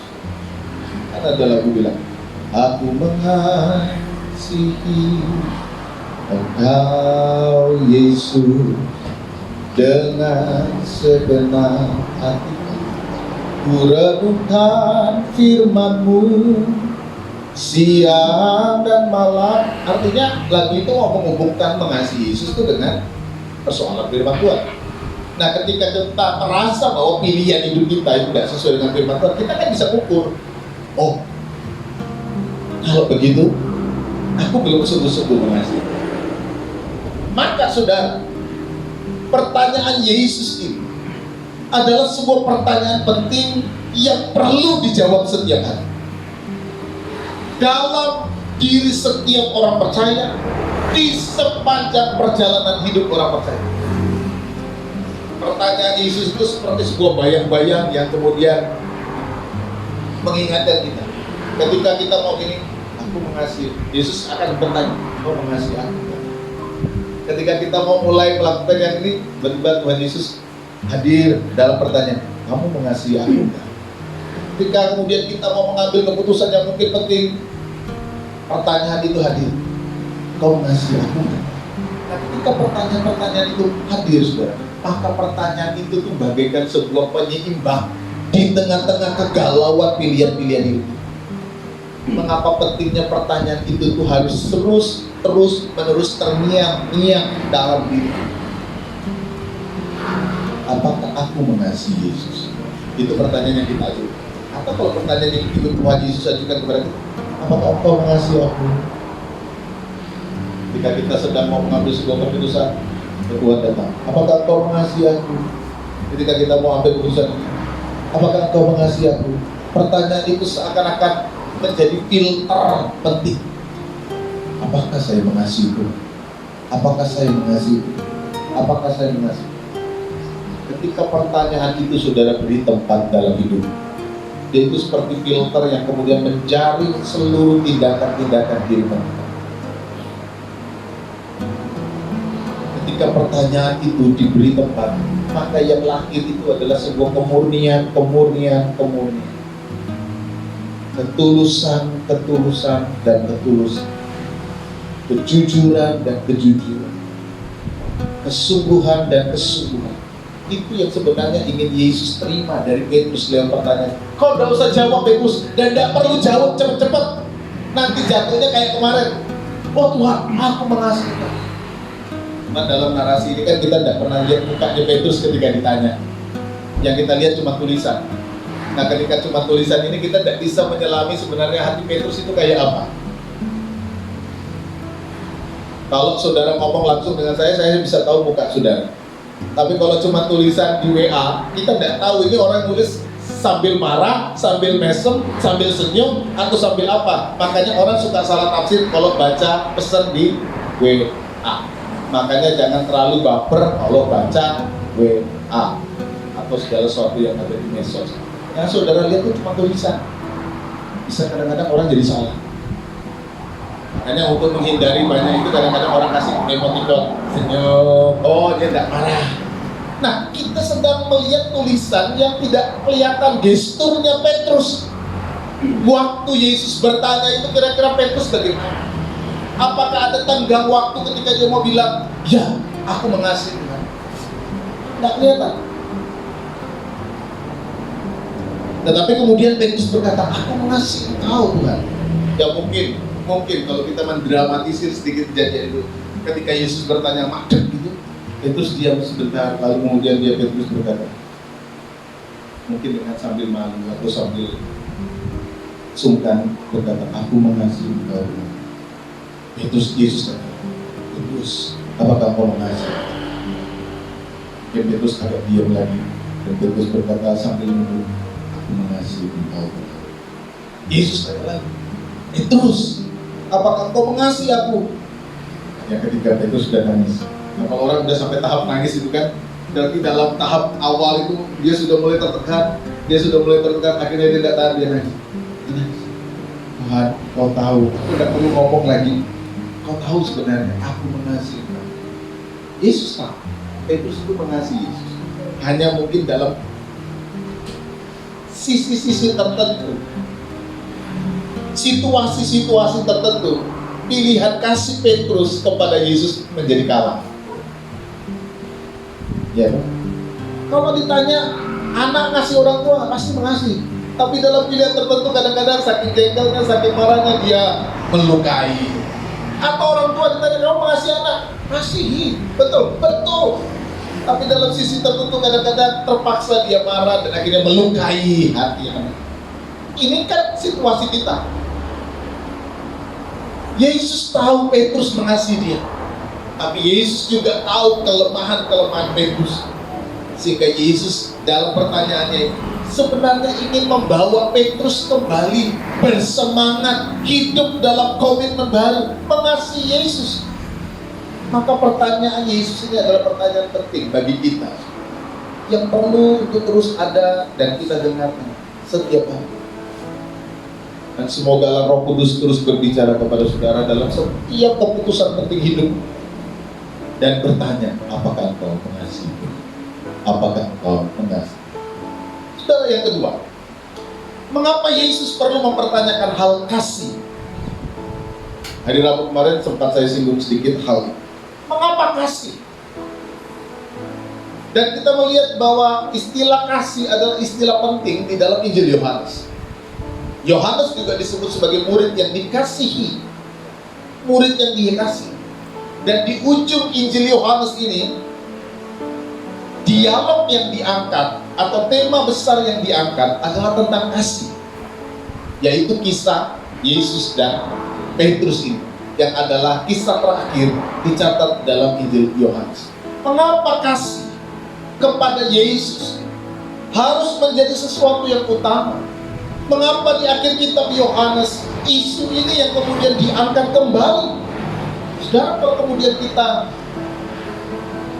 Karena ada lagu bilang, aku mengasihi Engkau Yesus dengan segenap hati, ku renungkan firman-Mu siang dan malam. Artinya lagu itu mau menghubungkan mengasihi Yesus itu dengan persoalan firman Tuhan. Nah, ketika kita merasa bahwa pilihan hidup kita itu tidak sesuai dengan firman Tuhan, kita kan bisa ukur, oh, kalau begitu aku belum sungguh-sungguh mengasihi. Maka saudara, pertanyaan Yesus ini adalah sebuah pertanyaan penting yang perlu dijawab setiap hari dalam diri setiap orang percaya, di sepanjang perjalanan hidup orang percaya. Pertanyaan Yesus itu seperti sebuah bayang-bayang yang kemudian mengingatkan kita. Ketika kita mau gini, aku mengasihi, Yesus akan bertanya, kau mengasihi aku? Ketika kita mau mulai melakukan yang ini, tiba-tiba Tuhan Yesus hadir dalam pertanyaan, kamu mengasihi aku enggak? Ketika kemudian kita mau mengambil keputusan yang mungkin penting, pertanyaan itu hadir, kau mengasihi aku enggak? Nah, ketika pertanyaan-pertanyaan itu hadir, saudara, maka pertanyaan itu tuh bagaikan sebuah penyeimbang di tengah-tengah kegalauan pilihan-pilihan hidup. Mengapa pentingnya pertanyaan itu tuh harus terus-menerus terngiang-ngiang dalam diri? Apakah aku mengasihi Yesus? Itu pertanyaan yang kita ajukan. Atau kalau pertanyaan yang itu Tuhan Yesus ajukan kepada kita, apakah engkau mengasihi aku? Ketika kita sedang mau mengambil sebuah keputusan, Tuhan datang, apakah engkau mengasihi aku? Ketika kita mau ambil keputusan, apakah engkau mengasihi aku? Pertanyaan itu seakan-akan menjadi filter penting. Apakah saya mengasihiku? Apakah saya mengasihiku? Apakah saya mengasihi? Ketika pertanyaan itu saudara beri tempat dalam hidup, dia itu seperti filter yang kemudian menjaring seluruh tindakan-tindakan diri kita. Ketika pertanyaan itu diberi tempat, maka yang lahir itu adalah sebuah kemurnian. Ketulusan dan ketulusan, kejujuran dan kejujuran, kesungguhan dan kesungguhan. Itu yang sebenarnya ingin Yesus terima dari Petrus lewat pertanyaan. Kau tidak usah jawab Petrus, dan tidak perlu jawab cepat-cepat. Nanti jatuhnya kayak kemarin. Oh Tuhan, aku mengasihi. Nah, dalam narasi ini kan kita tidak pernah lihat mukanya Petrus ketika ditanya. Yang kita lihat cuma tulisan. Nah, ketika cuma tulisan ini kita tidak bisa menyelami sebenarnya hati Petrus itu kayak apa. Kalau saudara ngomong langsung dengan saya bisa tahu muka saudara. Tapi kalau cuma tulisan di WA, kita tidak tahu ini orang nulis sambil marah, sambil mesem, sambil senyum, atau sambil apa. Makanya orang suka salah tafsir kalau baca pesan di WA. Makanya jangan terlalu baper kalau baca WA atau segala sesuatu yang ada di medsos. Yang saudara lihat itu cuma tulisan, bisa kadang-kadang orang jadi salah. Makanya untuk menghindari banyak itu kadang-kadang orang kasih emoticon senyum, oh dia tidak marah. Nah, kita sedang melihat tulisan yang tidak kelihatan gesturnya Petrus. Waktu Yesus bertanya itu kira-kira Petrus bagaimana? Apakah ada tenggang waktu ketika dia mau bilang, ya aku mengasihi Tuhan? Tidak kelihatan. Tetapi kemudian Petrus berkata, aku mengasihi Engkau Tuhan. Ya mungkin kalau kita mendramatisir sedikit kejadian itu, ketika Yesus bertanya madem gitu, Petrus diam sebentar, lalu kemudian Petrus berkata, mungkin dengan sambil malu atau sambil sungkan berkata, aku mengasihi Engkau Tuhan. Yesus kata, Petrus, apakah kau mengasihi? Dan Petrus agak diam lagi, dan Petrus berkata sambil menunggu, mengasihi Engkau. Yesus tanya lagi, Petrus, apakah kau mengasihi aku? Ya, ketika Petrus sudah nangis. Nah, kalau orang sudah sampai tahap nangis itu kan, berarti dalam tahap awal itu dia sudah mulai tertekan, akhirnya dia tidak tahan, dia nangis. Tuhan, kau tahu, aku tidak perlu ngomong lagi. Kau tahu sebenarnya aku mengasihi Engkau. Yesus tahu, Petrus itu mengasihi Yesus. Hanya mungkin dalam sisi-sisi tertentu, situasi-situasi tertentu, pilihan kasih Petrus kepada Yesus menjadi kalah. Ya, kalau ditanya anak ngasih orang tua pasti mengasihi. Tapi dalam pilihan tertentu kadang-kadang saking jengkelnya, saking marahnya dia melukai. Atau orang tua ditanya, kamu mengasihi anak? Kasihi, betul. Tapi dalam sisi tertentu kadang-kadang terpaksa dia marah dan akhirnya melukai hati anak. Ini kan situasi kita. Yesus tahu Petrus mengasihi dia, tapi Yesus juga tahu kelemahan-kelemahan Petrus. Sehingga Yesus dalam pertanyaannya sebenarnya ingin membawa Petrus kembali bersemangat, hidup dalam komitmen baru, mengasihi Yesus. Maka pertanyaan Yesus ini adalah pertanyaan penting bagi kita, yang perlu untuk terus ada dan kita dengarkan setiap hari. Dan semoga Roh Kudus terus berbicara kepada saudara dalam setiap keputusan penting hidup, dan bertanya, apakah engkau mengasihi? Apakah engkau mengasihi? Saudara, yang kedua, mengapa Yesus perlu mempertanyakan hal kasih? Hari Rabu kemarin sempat saya singgung sedikit hal ini. Mengapa kasih? Dan kita melihat bahwa istilah kasih adalah istilah penting di dalam Injil Yohanes. Yohanes juga disebut sebagai murid yang dikasihi, murid yang dikasihi. Dan di ujung Injil Yohanes ini, dialog yang diangkat atau tema besar yang diangkat adalah tentang kasih, yaitu kisah Yesus dan Petrus ini, yang adalah kisah terakhir dicatat dalam Injil Yohanes. Mengapa kasih kepada Yesus harus menjadi sesuatu yang utama? Mengapa di akhir kitab Yohanes isu ini yang kemudian diangkat kembali? Saudara, kalau kemudian kita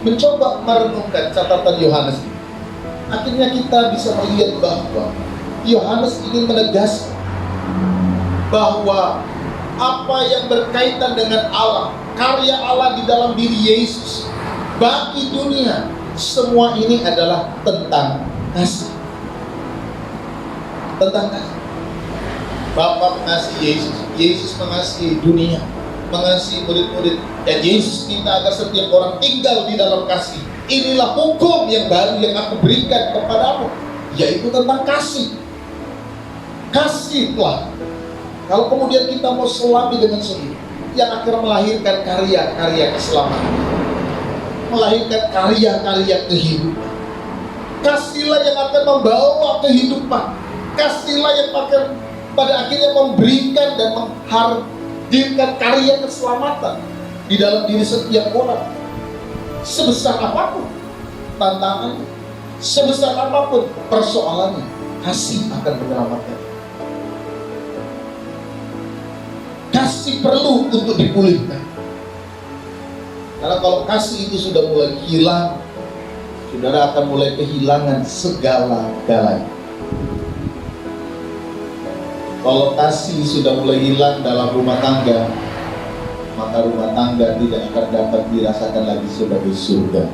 mencoba merenungkan catatan Yohanes ini, akhirnya kita bisa melihat bahwa Yohanes ingin menegaskan bahwa apa yang berkaitan dengan Allah, karya Allah di dalam diri Yesus bagi dunia, semua ini adalah tentang kasih. Tentang kasih. Bapa mengasihi Yesus, Yesus mengasihi dunia, mengasihi murid-murid, dan Yesus minta agar setiap orang tinggal di dalam kasih. Inilah hukum yang baru yang aku berikan kepadamu, yaitu tentang kasih. Kasihlah. Kalau kemudian kita mau selami dengan sendiri, yang akan melahirkan karya-karya keselamatan, melahirkan karya-karya kehidupan. Kasihlah yang akan membawa kehidupan. Kasihlah yang akan pada akhirnya memberikan dan menghadirkan karya keselamatan di dalam diri setiap orang. Sebesar apapun tantangannya, sebesar apapun persoalannya, kasih akan menyelamatkan. Kasih perlu untuk dipulihkan. Karena kalau kasih itu sudah mulai hilang, saudara akan mulai kehilangan segala-galanya. Kalau kasih sudah mulai hilang dalam rumah tangga, maka rumah tangga tidak akan dapat dirasakan lagi sebagai surga.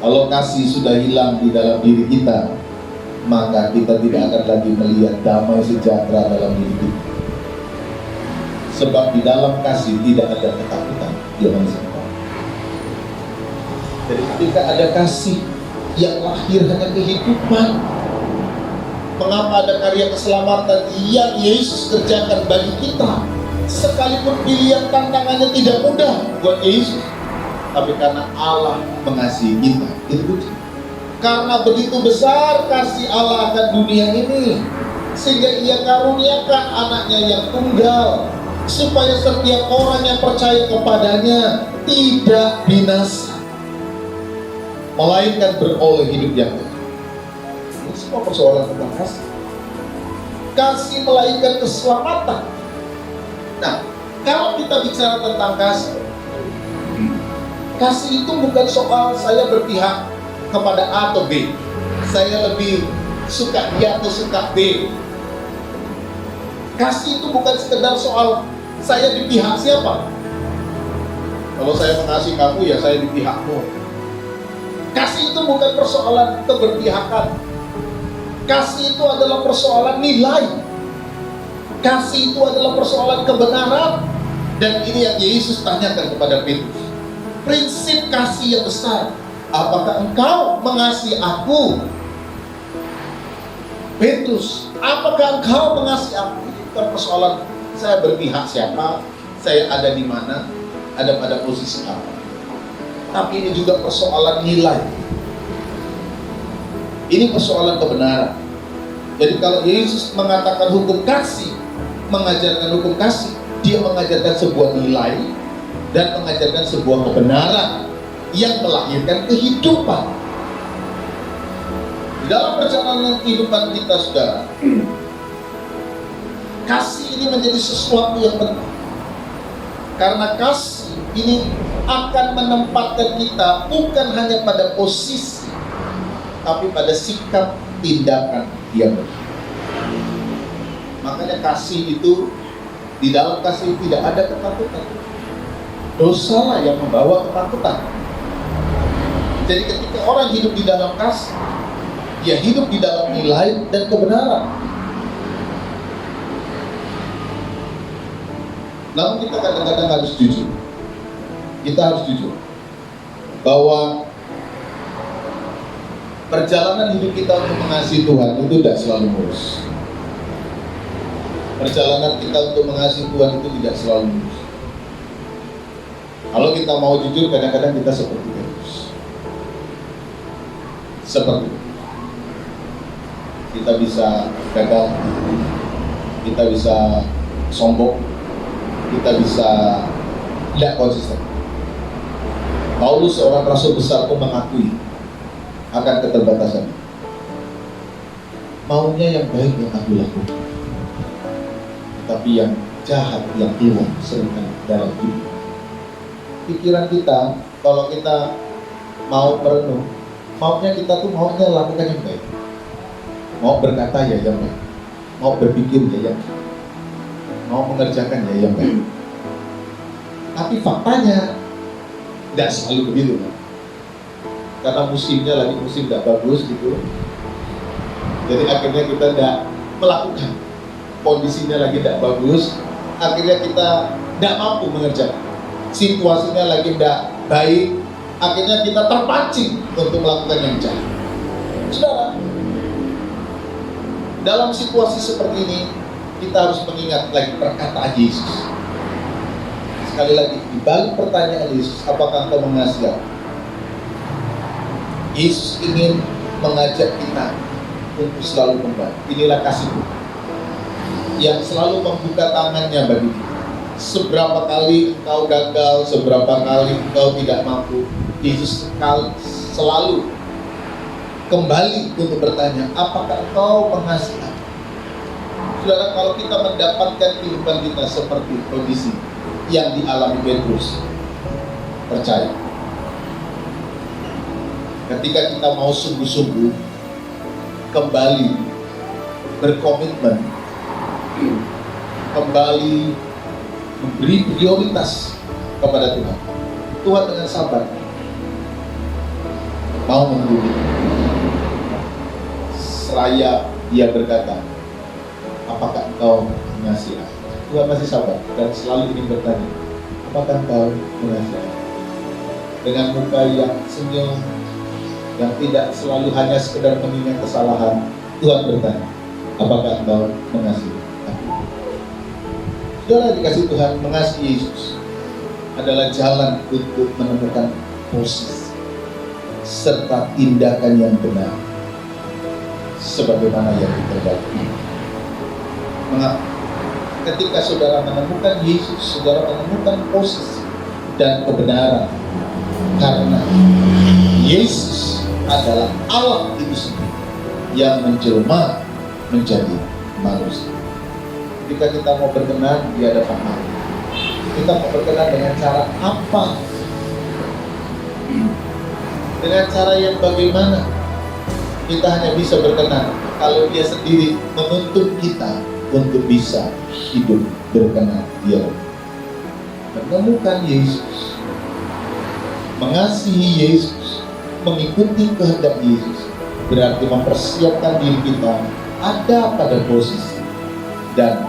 Kalau kasih sudah hilang di dalam diri kita, maka kita tidak akan lagi melihat damai sejahtera dalam diri kita. Sebab di dalam kasih tidak ada ketakutan. Jadi ketika ada kasih yang lahir hanya kehidupan. Mengapa ada karya keselamatan yang Yesus kerjakan bagi kita? Sekalipun pilihan tantangannya tidak mudah buat Yesus, tapi karena Allah mengasihi kita, itu bukti. Karena begitu besar kasih Allah akan dunia ini, sehingga Ia karuniakan anaknya yang tunggal, supaya setiap orang yang percaya kepadanya tidak binasa, melainkan beroleh hidup yang kekal. Ini semua persoalan tentang kasih. Kasih melainkan keselamatan. Nah, kalau kita bicara tentang kasih, kasih itu bukan soal saya berpihak kepada A atau B, saya lebih suka dia atau suka B. Kasih itu bukan sekedar soal saya di pihak siapa. Kalau saya mengasihi kamu, ya saya di pihakmu. Kasih itu bukan persoalan keberpihakan. Kasih itu adalah persoalan nilai. Kasih itu adalah persoalan kebenaran. Dan ini yang Yesus tanyakan kepada Petrus. Prinsip kasih yang besar. Apakah engkau mengasihi aku? Petrus, apakah engkau mengasihi aku? Ini bukan persoalan saya berpihak siapa, saya ada di mana, ada pada posisi apa. Tapi ini juga persoalan nilai. Ini persoalan kebenaran. Jadi kalau Yesus mengatakan hukum kasih, mengajarkan hukum kasih, dia mengajarkan sebuah nilai dan mengajarkan sebuah kebenaran yang melahirkan kehidupan. Di dalam perjalanan kehidupan kita, saudara, kasih ini menjadi sesuatu yang penting. Karena kasih ini akan menempatkan kita bukan hanya pada posisi, tapi pada sikap tindakan yang benar. Makanya kasih itu, di dalam kasih tidak ada ketakutan. Dosalah yang membawa ketakutan. Jadi ketika orang hidup di dalam kasih, dia hidup di dalam nilai dan kebenaran. Namun kita kadang-kadang harus jujur. Kita harus jujur bahwa perjalanan hidup kita untuk mengasihi Tuhan itu tidak selalu mulus. Perjalanan kita untuk mengasihi Tuhan itu tidak selalu mulus. Kalau kita mau jujur, kadang-kadang kita seperti itu. Seperti itu. Kita bisa gagal, kita bisa sombong, kita bisa tidak konsisten. Paulus, seorang rasul besar, pun mengakui akan keterbatasan. Maunya yang baik yang aku lakukan, tapi yang jahat yang keluar seringkali dalam hidup. Pikiran kita, kalau kita mau merenung, maunya kita tuh maunya lakukan yang baik. Mau berkata ya yang baik, mau berpikir ya yang baik, mau mengerjakan ya yang baik. Tapi faktanya tidak selalu begitu, kan? Karena musimnya lagi musim tidak bagus gitu. Jadi akhirnya kita tidak melakukan. Kondisinya lagi tidak bagus, akhirnya kita tidak mampu mengerjakan. Situasinya lagi tidak baik, akhirnya kita terpancing untuk melakukan yang jahat. Saudara, dalam situasi seperti ini, kita harus mengingat lagi perkataan Yesus. Sekali lagi, di balik pertanyaan Yesus, apakah engkau mengasihi aku? Yesus ingin mengajak kita untuk selalu kembali. Inilah kasih-Mu yang selalu membuka tangannya bagi kita. Seberapa kali engkau gagal, seberapa kali engkau tidak mampu, Yesus selalu kembali untuk bertanya, apakah engkau mengasihi aku? Saudara, kalau kita mendapatkan kehidupan kita seperti kondisi yang dialami Petrus, percaya, ketika kita mau sungguh-sungguh kembali berkomitmen, kembali memberi prioritas kepada Tuhan, Tuhan dengan sabar mau menunggu. Seraya dia berkata, apakah engkau mengasihi aku? Tuhan masih sabar dan selalu ingin bertanya, apakah engkau mengasihi aku? Dengan muka yang senyum, yang tidak selalu hanya sekedar mengingat kesalahan, Tuhan bertanya, apakah engkau mengasihi aku? Saudara dikasih Tuhan, mengasihi Yesus adalah jalan untuk menemukan posisi serta tindakan yang benar sebagaimana yang dikehendaki. Mengapa? Ketika saudara menemukan Yesus, saudara menemukan posisi dan kebenaran, karena Yesus adalah Allah itu sendiri yang menjelma menjadi manusia. Ketika kita mau berkenan di hadapan Allah, kita mau berkenan dengan cara apa? Dengan cara yang bagaimana? Kita hanya bisa berkenan kalau Dia sendiri menuntut kita untuk bisa hidup berkenan Dia. Menemukan Yesus, mengasihi Yesus, mengikuti kehendak Yesus, berarti mempersiapkan diri kita ada pada posisi dan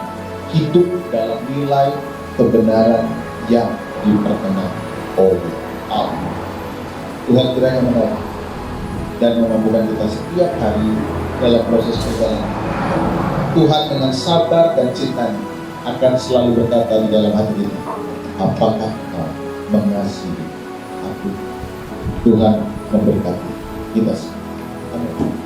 hidup dalam nilai kebenaran yang diperkenan oleh Allah. Tuhan kiranya menolong dan memampukan kita setiap hari dalam proses perjalanan. Tuhan dengan sabar dan cintanya akan selalu berkata di dalam hati kita, apakah kau mengasihi aku? Tuhan memberkati kita semua. Amin.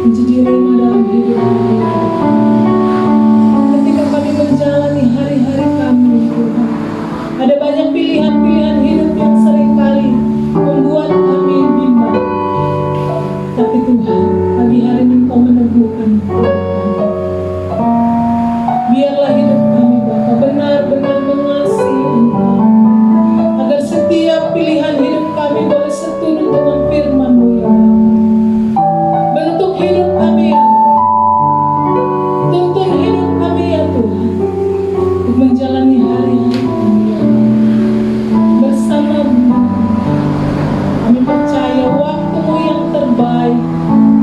menjadi rema dalam hidup kami. ini hidup kami. Biarlah hidup kami Bapa benar-benar mengasihi Engkau, agar setiap pilihan hidup kami boleh seturut dengan firman-Mu ya Bapa. Bentuk hidup kami ya Bapa, tuntun hidup kami ya Tuhan, untuk menjalani hari-hari kami ya Bapa bersama-Mu. Kami percaya waktu-Mu yang terbaik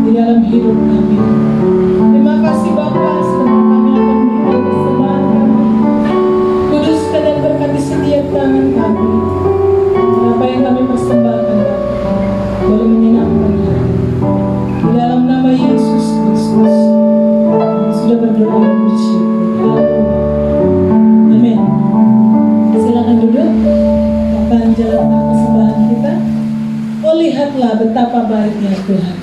di dalam hidup kami. Terima kasih Bapa, sebentar kami akan memberikan persembahan kami. Kuduskan dan berkati setiap tangan kami. Apa yang kami persembahkan Bapa boleh menyenangkan hati. Di dalam nama Yesus Kristus kami sudah berdoa dan bersyukur. Haleluya. Amin. Silakan duduk. Kita akan jalankan persembahan kita. Oh lihatlah betapa baiknya Tuhan.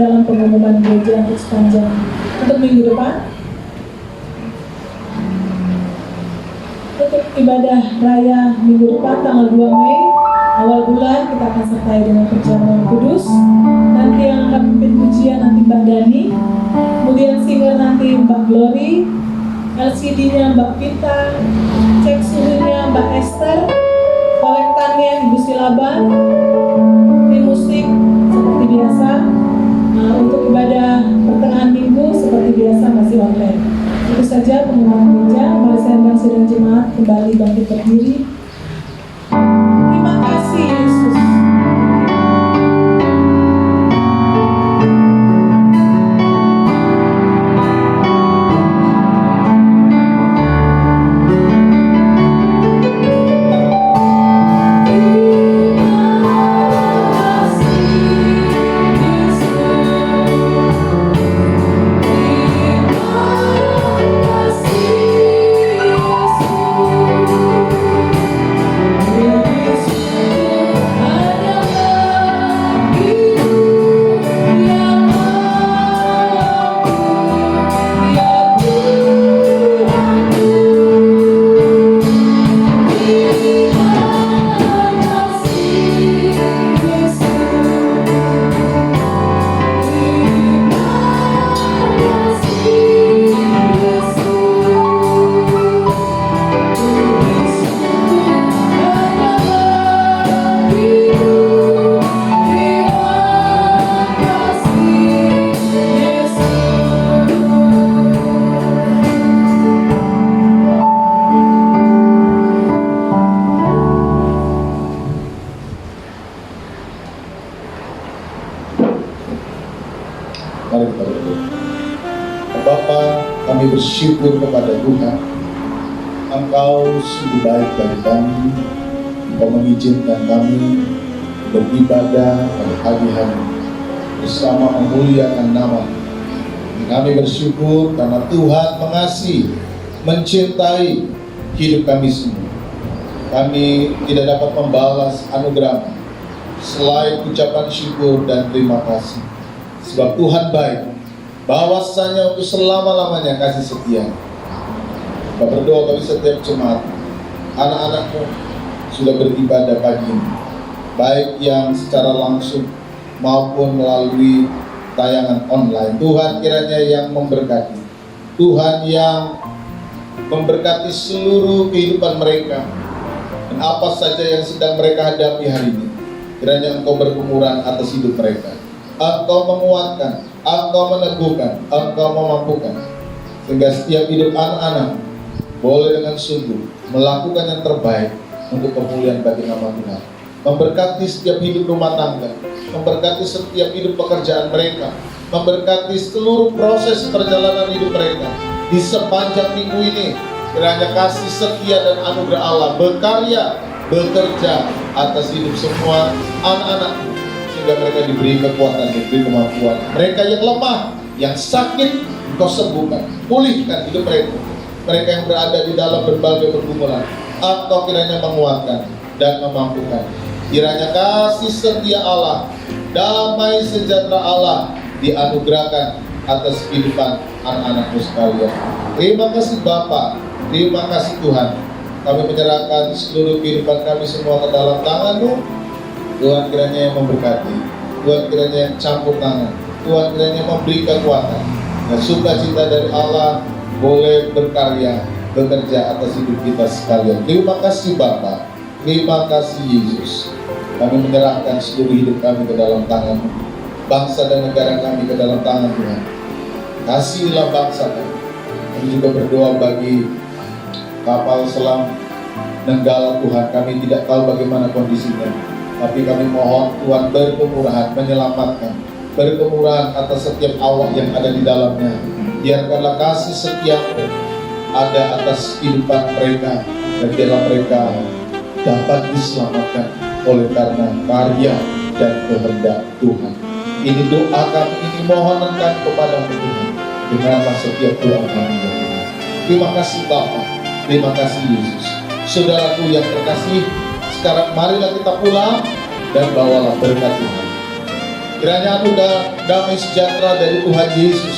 Dalam pengumuman gereja untuk sepanjang untuk minggu depan, untuk ibadah raya minggu depan tanggal 2 Mei awal bulan kita akan sertai dengan perjamuan kudus. Nanti yang akan memimpin pujian nanti Mbak Dani, kemudian singer nanti Mbak Glory, LCD-nya Mbak Vita, cek suhunya Mbak Esther, kolektannya Ibu Silaban, tim musik seperti biasa. Untuk ibadah pertengahan minggu seperti biasa masih online. Itu saja pengumuman gereja. Mari saya undang sidang jemaat kembali bangkit berdiri. Terima kasih Yesus. Kami bersyukur kepada Tuhan, Engkau sungguh baik bagi kami. Engkau mengizinkan kami beribadah pada pagi hari bersama memuliakan nama. Kami bersyukur karena Tuhan mengasihi, mencintai hidup kami semua. Kami tidak dapat membalas anugerah selain ucapan syukur dan terima kasih. Sebab Tuhan baik, bahwasanya untuk selama-lamanya kasih setia. Kita berdoa bagi setiap jemaat, anak-anakmu sudah beribadah pagi ini, baik yang secara langsung maupun melalui tayangan online. Tuhan kiranya yang memberkati, Tuhan yang memberkati seluruh kehidupan mereka, dan apa saja yang sedang mereka hadapi hari ini, kiranya Engkau berkemuran atas hidup mereka. Engkau menguatkan, Engkau meneguhkan, Engkau memampukan, sehingga setiap hidup anak-anak boleh dengan sungguh melakukan yang terbaik untuk kemuliaan bagi nama Tuhan. Memberkati setiap hidup rumah tangga, memberkati setiap hidup pekerjaan mereka, memberkati seluruh proses perjalanan hidup mereka di sepanjang minggu ini. Kiranya kasih setia dan anugerah Allah berkarya, bekerja atas hidup semua anak-anak, sehingga mereka diberi kekuatan, diberi kemampuan. Mereka yang lemah, yang sakit, Engkau sembuhkan, pulihkan hidup mereka. Mereka yang berada di dalam berbagai pergumulan, Engkau kiranya menguatkan dan memampukan. Kiranya kasih setia Allah, damai sejahtera Allah dianugerahkan atas kehidupan anak-anakmu sekalian. Terima kasih Bapa, terima kasih Tuhan. Kami menyerahkan seluruh kehidupan kami semua ke dalam tangan-Mu. Tuhan kiranya yang memberkati, Tuhan kiranya yang campur tangan, Tuhan kiranya memberi kekuatan dan sukacita dari Allah boleh berkarya, bekerja atas hidup kita sekalian. Terima kasih Bapa, terima kasih Yesus. Kami menyerahkan seluruh hidup kami ke dalam tangan-Mu, bangsa dan negara kami ke dalam tangan Tuhan. Kasihilah bangsa kami. Kami juga berdoa bagi kapal selam Nenggala Tuhan. Kami tidak tahu bagaimana kondisinya, tapi kami mohon Tuhan berkemurahan, menyelamatkan, berkemurahan atas setiap awak yang ada di dalamnya. Biarkanlah kasih setia-Mu ada atas kehidupan mereka, dan biarlah mereka dapat diselamatkan oleh karena karya dan kehendak Tuhan. Ini doa kami, ini mohonan kami kepada Tuhan. Dengarlah setiap doa kami ya Tuhan. Terima kasih Bapa, terima kasih Yesus. Saudaraku yang terkasih, sekarang marilah kita pulang dan bawalah berkat Tuhan. Kiranya anugerah damai sejahtera dari Tuhan Yesus,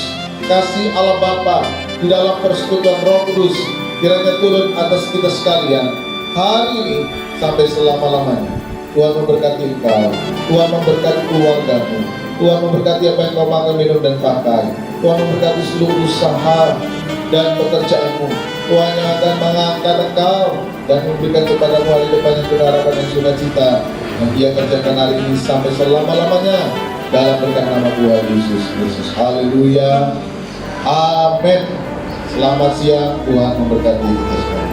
kasih Allah Bapa di dalam persekutuan Roh Kudus kiranya turun atas kita sekalian hari ini sampai selama-lamanya. Tuhan memberkati engkau, Tuhan memberkati keluargamu, Tuhan memberkati apa yang kau makan, minum, dan pakai. Tuhan memberkati seluruh usaha dan pekerjaanmu. Tuhan yang akan mengangkat engkau dan memberikan kepadamu hari depan yang berharapan dan sukacita yang Dia kerjakan hari ini sampai selama-lamanya dalam berkat nama Tuhan Yesus Kristus. Haleluya, amin. Selamat siang, Tuhan memberkati kita semua.